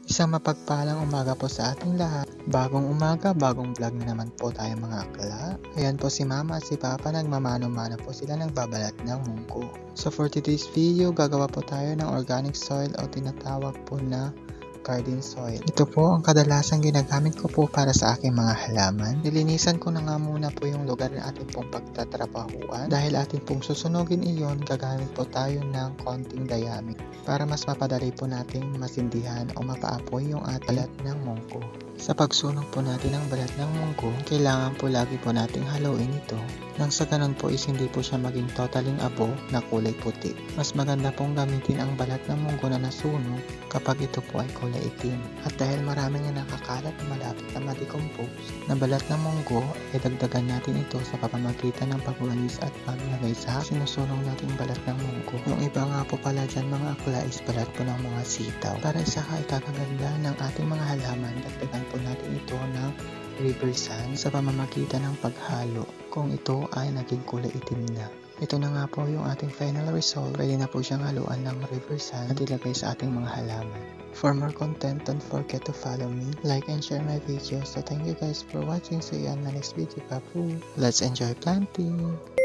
Isang mapagpalang umaga po sa ating lahat. Bagong umaga, bagong vlog na naman po tayo mga akla. Ayan po si mama at si papa, nagmamano-mano po sila nagbabalat ng munggo. So for today's video, gagawa po tayo ng organic soil o tinatawag po na garden soil. Ito po ang kadalasang ginagamit ko po para sa aking mga halaman. Nilinisan ko na nga muna po yung lugar na ating pong pagtatrabahuan. Dahil ating pong susunugin iyon, gagamit po tayo ng konting dayami para mas mapadali po nating masindihan o mapaapoy yung ating balat ng munggo. Sa pagsunog po natin ng balat ng munggo, kailangan po lagi po nating haluin ito nang sa ganun po is hindi po siya maging totaling abo na kulay puti. Mas maganda pong gamitin ang balat ng munggo na nasunog kapag ito po ay kulay itim. At dahil marami nga nakakalat na malapit na ma-decompose na balat ng munggo, ay dagdagan natin ito sa pamamagitan ng pagwalis at paglagay sa sinusunog nating balat ng munggo. Yung iba nga po pala dyan mga akla is balat po ng mga sitaw. Para sa ikakaganda ng ating mga halaman, dagdagan po natin ito ng river sand sa pamamagitan ng paghalo kung ito ay naging kulay itim na. Ito na nga po yung ating final result. Pwede na po siyang haluan ng river sand at ilagay sa ating mga halaman. For more content, don't forget to follow me, like and share my videos. So thank you guys for watching. See you on my next video. Papu! Let's enjoy planting!